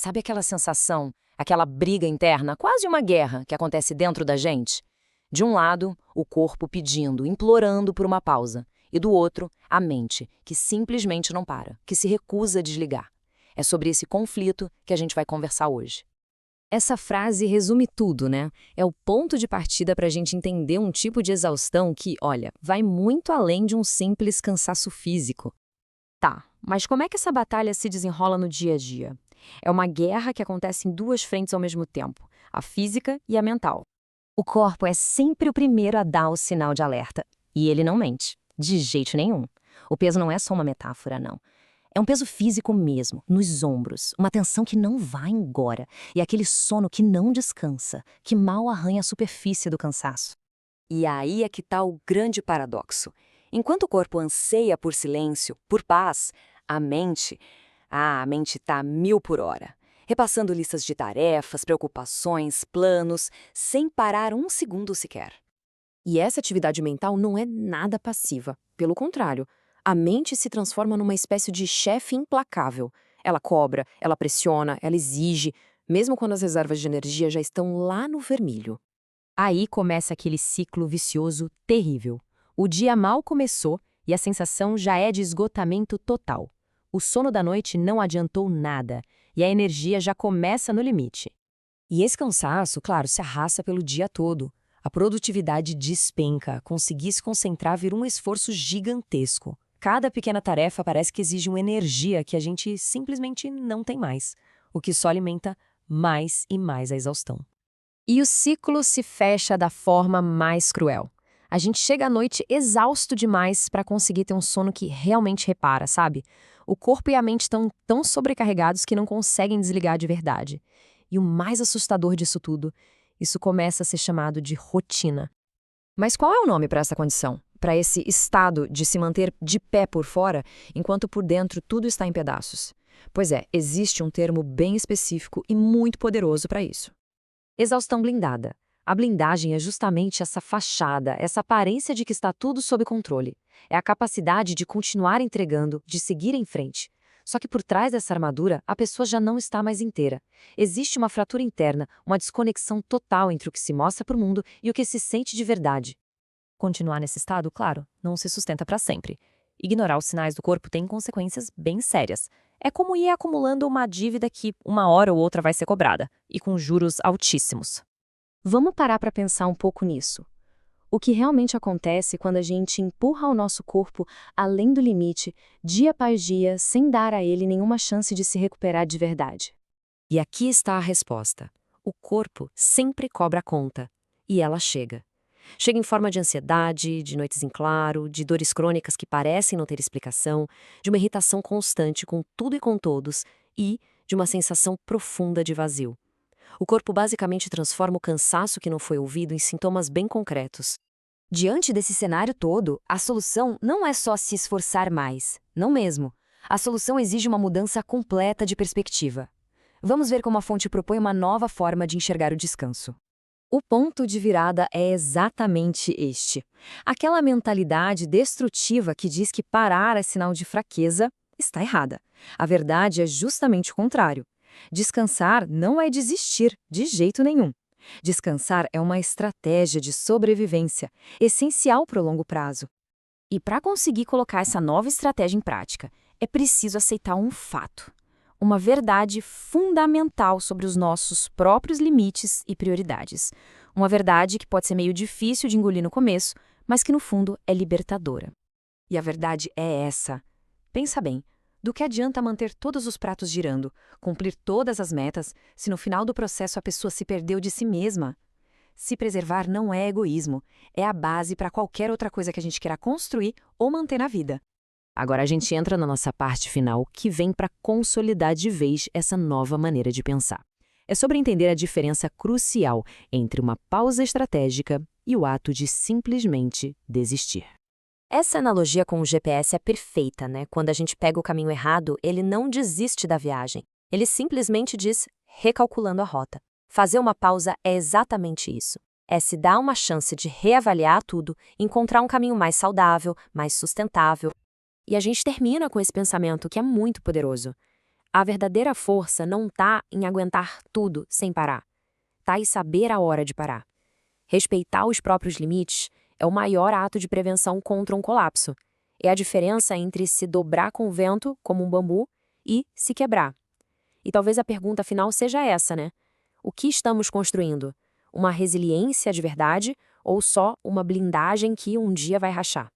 Sabe aquela sensação, aquela briga interna, quase uma guerra que acontece dentro da gente? De um lado, o corpo pedindo, implorando por uma pausa. E do outro, a mente, que simplesmente não para, que se recusa a desligar. É sobre esse conflito que a gente vai conversar hoje. Essa frase resume tudo, né? É o ponto de partida para a gente entender um tipo de exaustão que, olha, vai muito além de um simples cansaço físico. Tá, mas como é que essa batalha se desenrola no dia a dia? É uma guerra que acontece em duas frentes ao mesmo tempo, a física e a mental. O corpo é sempre o primeiro a dar o sinal de alerta. E ele não mente, de jeito nenhum. O peso não é só uma metáfora, não. É um peso físico mesmo, nos ombros, uma tensão que não vai embora, e aquele sono que não descansa, que mal arranha a superfície do cansaço. E aí é que está o grande paradoxo. Enquanto o corpo anseia por silêncio, por paz, a mente está a 1000 por hora, repassando listas de tarefas, preocupações, planos, sem parar um segundo sequer. E essa atividade mental não é nada passiva. Pelo contrário, a mente se transforma numa espécie de chefe implacável. Ela cobra, ela pressiona, ela exige, mesmo quando as reservas de energia já estão lá no vermelho. Aí começa aquele ciclo vicioso terrível. O dia mal começou e a sensação já é de esgotamento total. O sono da noite não adiantou nada e a energia já começa no limite. E esse cansaço, claro, se arrasta pelo dia todo. A produtividade despenca, conseguir se concentrar vira um esforço gigantesco. Cada pequena tarefa parece que exige uma energia que a gente simplesmente não tem mais, o que só alimenta mais e mais a exaustão. E o ciclo se fecha da forma mais cruel. A gente chega à noite exausto demais para conseguir ter um sono que realmente repara, sabe? O corpo e a mente estão tão sobrecarregados que não conseguem desligar de verdade. E o mais assustador disso tudo, isso começa a ser chamado de rotina. Mas qual é o nome para essa condição? Para esse estado de se manter de pé por fora, enquanto por dentro tudo está em pedaços? Pois é, existe um termo bem específico e muito poderoso para isso. Exaustão blindada. A blindagem é justamente essa fachada, essa aparência de que está tudo sob controle. É a capacidade de continuar entregando, de seguir em frente. Só que por trás dessa armadura, a pessoa já não está mais inteira. Existe uma fratura interna, uma desconexão total entre o que se mostra para o mundo e o que se sente de verdade. Continuar nesse estado, claro, não se sustenta para sempre. Ignorar os sinais do corpo tem consequências bem sérias. É como ir acumulando uma dívida que uma hora ou outra vai ser cobrada, e com juros altíssimos. Vamos parar para pensar um pouco nisso. O que realmente acontece quando a gente empurra o nosso corpo além do limite, dia após dia, sem dar a ele nenhuma chance de se recuperar de verdade? E aqui está a resposta. O corpo sempre cobra a conta. E ela chega. Chega em forma de ansiedade, de noites em claro, de dores crônicas que parecem não ter explicação, de uma irritação constante com tudo e com todos e de uma sensação profunda de vazio. O corpo basicamente transforma o cansaço que não foi ouvido em sintomas bem concretos. Diante desse cenário todo, a solução não é só se esforçar mais. Não mesmo. A solução exige uma mudança completa de perspectiva. Vamos ver como a fonte propõe uma nova forma de enxergar o descanso. O ponto de virada é exatamente este. Aquela mentalidade destrutiva que diz que parar é sinal de fraqueza está errada. A verdade é justamente o contrário. Descansar não é desistir, de jeito nenhum. Descansar é uma estratégia de sobrevivência, essencial para o longo prazo. E para conseguir colocar essa nova estratégia em prática, é preciso aceitar um fato. Uma verdade fundamental sobre os nossos próprios limites e prioridades. Uma verdade que pode ser meio difícil de engolir no começo, mas que no fundo é libertadora. E a verdade é essa. Pensa bem, do que adianta manter todos os pratos girando, cumprir todas as metas, se no final do processo a pessoa se perdeu de si mesma? Se preservar não é egoísmo, é a base para qualquer outra coisa que a gente queira construir ou manter na vida. Agora a gente entra na nossa parte final, que vem para consolidar de vez essa nova maneira de pensar. É sobre entender a diferença crucial entre uma pausa estratégica e o ato de simplesmente desistir. Essa analogia com o GPS é perfeita, né? Quando a gente pega o caminho errado, ele não desiste da viagem. Ele simplesmente diz, recalculando a rota. Fazer uma pausa é exatamente isso. É se dar uma chance de reavaliar tudo, encontrar um caminho mais saudável, mais sustentável. E a gente termina com esse pensamento que é muito poderoso. A verdadeira força não está em aguentar tudo sem parar. Está em saber a hora de parar. Respeitar os próprios limites é o maior ato de prevenção contra um colapso. É a diferença entre se dobrar com o vento, como um bambu, e se quebrar. E talvez a pergunta final seja essa, né? O que estamos construindo? Uma resiliência de verdade ou só uma blindagem que um dia vai rachar?